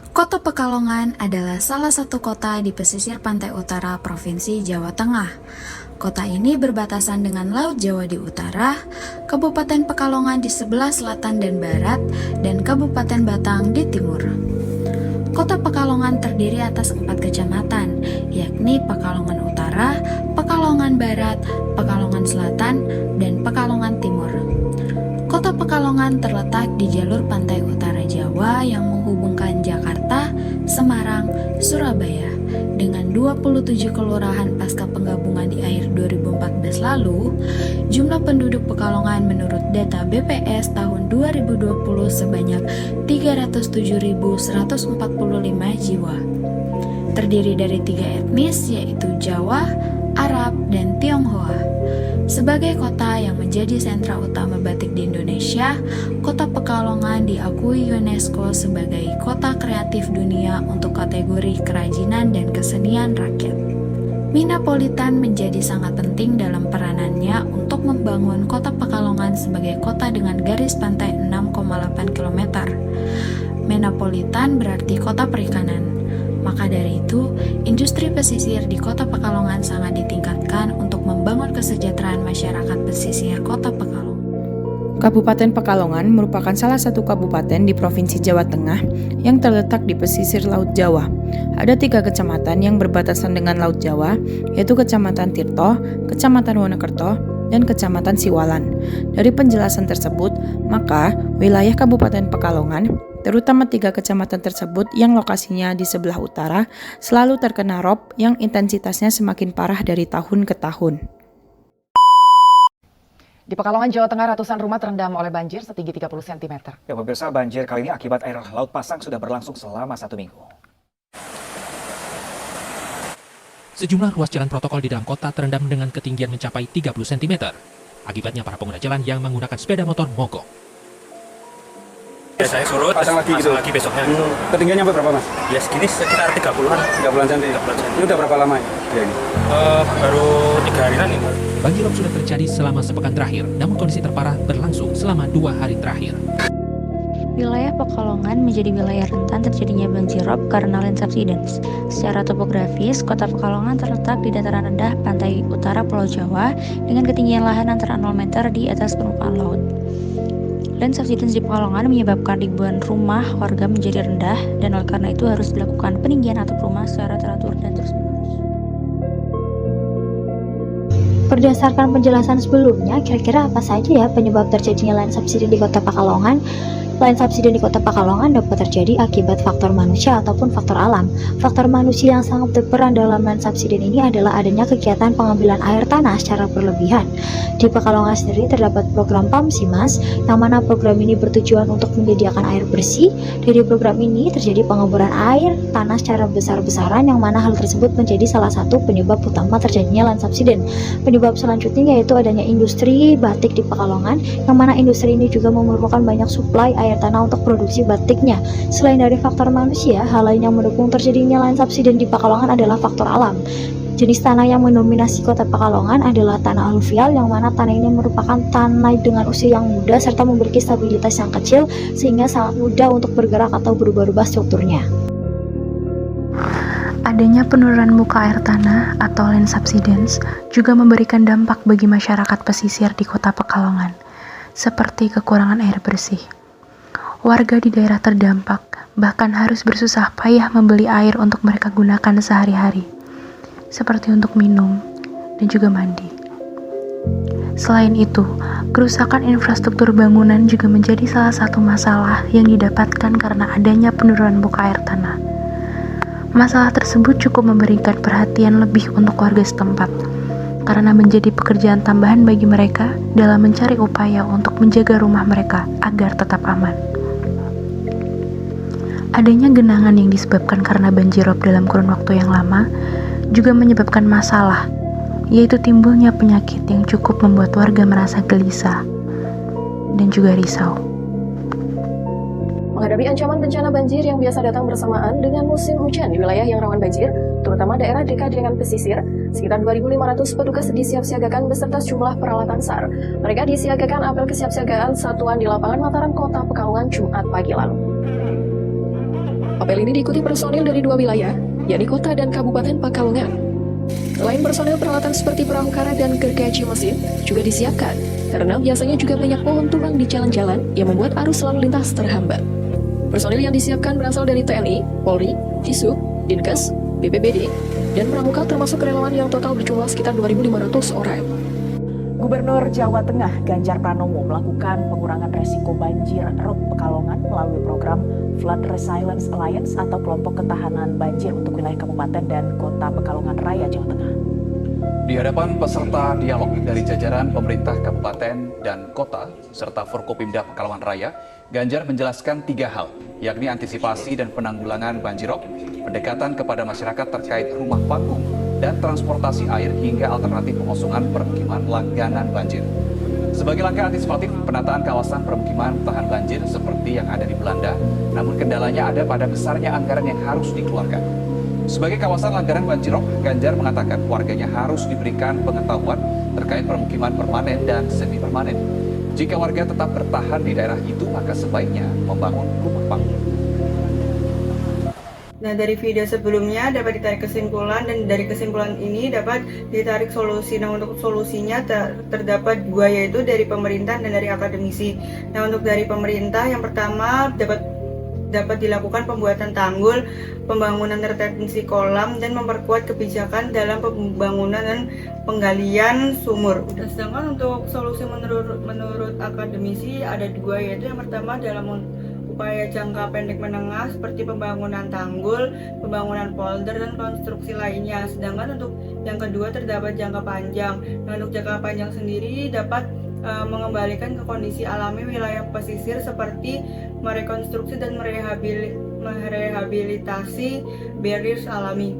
Kota Pekalongan adalah salah satu kota di pesisir pantai utara Provinsi Jawa Tengah. Kota ini berbatasan dengan Laut Jawa di utara, Kabupaten Pekalongan di sebelah selatan dan barat, dan Kabupaten Batang di timur. Kota Pekalongan terdiri atas 4 kecamatan, yakni Pekalongan Utara, Pekalongan Barat, Pekalongan Selatan, dan Pekalongan Timur. Kota Pekalongan terletak di jalur pantai utara Jawa yang menghubungkan Jakarta, Semarang, Surabaya. Dengan 27 kelurahan pasca penggabungan di akhir 2014 lalu, jumlah penduduk Pekalongan menurut data BPS tahun 2020 sebanyak 307.145 jiwa. Terdiri dari 3 etnis yaitu Jawa, Arab, dan Tionghoa. Sebagai kota yang menjadi sentra utama batik di Indonesia, Kota Pekalongan diakui UNESCO sebagai kota kreatif dunia untuk kategori kerajinan dan kesenian rakyat. Minapolitan menjadi sangat penting dalam peranannya untuk membangun Kota Pekalongan sebagai kota dengan garis pantai 6,8 km. Minapolitan berarti kota perikanan. Maka dari itu, industri pesisir di Kota Pekalongan sangat ditingkatkan untuk membangun kesejahteraan masyarakat pesisir Kota Pekalongan. Kabupaten Pekalongan merupakan salah satu kabupaten di Provinsi Jawa Tengah yang terletak di pesisir Laut Jawa. Ada 3 kecamatan yang berbatasan dengan Laut Jawa, yaitu Kecamatan Tirto, Kecamatan Wonokerto, dan Kecamatan Siwalan. Dari penjelasan tersebut, maka wilayah Kabupaten Pekalongan, terutama 3 kecamatan tersebut yang lokasinya di sebelah utara, selalu terkena rob yang intensitasnya semakin parah dari tahun ke tahun. Di Pekalongan, Jawa Tengah, ratusan rumah terendam oleh banjir setinggi 30 cm. Ya pemirsa, banjir kali ini akibat air laut pasang sudah berlangsung selama 1 minggu. Sejumlah ruas jalan protokol di dalam kota terendam dengan ketinggian mencapai 30 cm. Akibatnya para pengguna jalan yang menggunakan sepeda motor mogok. Saya surut, pasang lagi gitu. Lagi besoknya. Ketinggiannya berapa Mas? Ya segini sekitar 30-an. 30 cm. Ini udah berapa lama ya ini? Baru 3 harian ini. Banjirop sudah terjadi selama sepekan terakhir, namun kondisi terparah berlangsung selama 2 hari terakhir. Wilayah Pekalongan menjadi wilayah rentan terjadinya banjirop karena land subsidence. Secara topografis, Kota Pekalongan terletak di dataran rendah pantai utara Pulau Jawa dengan ketinggian lahan antara 0 meter di atas permukaan laut. Land subsidence di Pekalongan menyebabkan ribuan rumah warga menjadi rendah dan oleh karena itu harus dilakukan peninggian atap rumah secara teratur dan terus-menerus. Berdasarkan penjelasan sebelumnya, kira-kira apa saja ya penyebab terjadinya land subsidence di Kota Pekalongan? Land subsidence di Kota Pekalongan dapat terjadi akibat faktor manusia ataupun faktor alam. Faktor manusia yang sangat berperan dalam land subsidence ini adalah adanya kegiatan pengambilan air tanah secara berlebihan. Di Pekalongan sendiri terdapat program PAM SIMAS, yang mana program ini bertujuan untuk menyediakan air bersih. Dari program ini terjadi pengeboran air tanah secara besar-besaran, yang mana hal tersebut menjadi salah satu penyebab utama terjadinya land subsidence. Penyebab selanjutnya yaitu adanya industri batik di Pekalongan, yang mana industri ini juga memerlukan banyak suplai air tanah untuk produksi batiknya. Selain dari faktor manusia, hal lain yang mendukung terjadinya land subsidence di Pekalongan adalah faktor alam. Jenis tanah yang mendominasi Kota Pekalongan adalah tanah aluvial, yang mana tanah ini merupakan tanah dengan usia yang muda serta memiliki stabilitas yang kecil sehingga sangat mudah untuk bergerak atau berubah-ubah strukturnya. Adanya penurunan muka air tanah atau land subsidence juga memberikan dampak bagi masyarakat pesisir di Kota Pekalongan, seperti kekurangan air bersih. Warga di daerah terdampak bahkan harus bersusah payah membeli air untuk mereka gunakan sehari-hari, seperti untuk minum dan juga mandi. Selain itu, kerusakan infrastruktur bangunan juga menjadi salah satu masalah yang didapatkan karena adanya penurunan muka air tanah. Masalah tersebut cukup memberikan perhatian lebih untuk warga setempat, karena menjadi pekerjaan tambahan bagi mereka dalam mencari upaya untuk menjaga rumah mereka agar tetap aman. Adanya genangan yang disebabkan karena banjirop dalam kurun waktu yang lama juga menyebabkan masalah, yaitu timbulnya penyakit yang cukup membuat warga merasa gelisah dan juga risau. Menghadapi ancaman bencana banjir yang biasa datang bersamaan dengan musim hujan di wilayah yang rawan banjir, terutama daerah dekat dengan pesisir, sekitar 2.500 petugas disiapsiagakan beserta sejumlah peralatan SAR. Mereka disiagakan apel kesiapsiagaan satuan di lapangan Mataram Kota Pekalongan Jumat pagi lalu. Apel ini diikuti personil dari 2 wilayah, yakni Kota dan Kabupaten Pekalongan. Selain personil, peralatan seperti perahu karet dan gergaji mesin juga disiapkan, karena biasanya juga banyak pohon tumbang di jalan-jalan yang membuat arus lalu lintas terhambat. Personil yang disiapkan berasal dari TNI, Polri, Disub, Dinkes, BPBD, dan Pramuka, termasuk relawan yang total berjumlah sekitar 2.500 orang. Gubernur Jawa Tengah Ganjar Pranowo melakukan pengurangan resiko banjir rob Pekalongan melalui program Flood Resilience Alliance atau kelompok ketahanan banjir untuk wilayah kabupaten dan kota Pekalongan Raya, Jawa Tengah. Di hadapan peserta dialog dari jajaran pemerintah kabupaten dan kota serta Forkopimda Pekalongan Raya, Ganjar menjelaskan 3 hal, yakni antisipasi dan penanggulangan banjirop, pendekatan kepada masyarakat terkait rumah panggung, dan transportasi air hingga alternatif pengosongan permukiman langganan banjir. Sebagai langkah antisipatif, penataan kawasan permukiman tahan banjir seperti yang ada di Belanda, namun kendalanya ada pada besarnya anggaran yang harus dikeluarkan. Sebagai kawasan langganan banjirop, Ganjar mengatakan warganya harus diberikan pengetahuan terkait permukiman permanen dan semi permanen. Jika warga tetap bertahan di daerah itu, maka sebaiknya membangun rumah panggung. Nah, dari video sebelumnya dapat ditarik kesimpulan, dan dari kesimpulan ini dapat ditarik solusi. Nah, untuk solusinya terdapat 2, yaitu dari pemerintah dan dari akademisi. Nah, untuk dari pemerintah, yang pertama dapat dilakukan pembuatan tanggul, pembangunan retensi kolam, dan memperkuat kebijakan dalam pembangunan dan penggalian sumur. Sedangkan untuk solusi menurut akademisi ada 2, yaitu yang pertama dalam upaya jangka pendek menengah seperti pembangunan tanggul, pembangunan polder, dan konstruksi lainnya. Sedangkan untuk yang kedua terdapat jangka panjang. Nah, untuk jangka panjang sendiri dapat mengembalikan ke kondisi alami wilayah pesisir seperti merekonstruksi dan merehabilitasi barriers alami.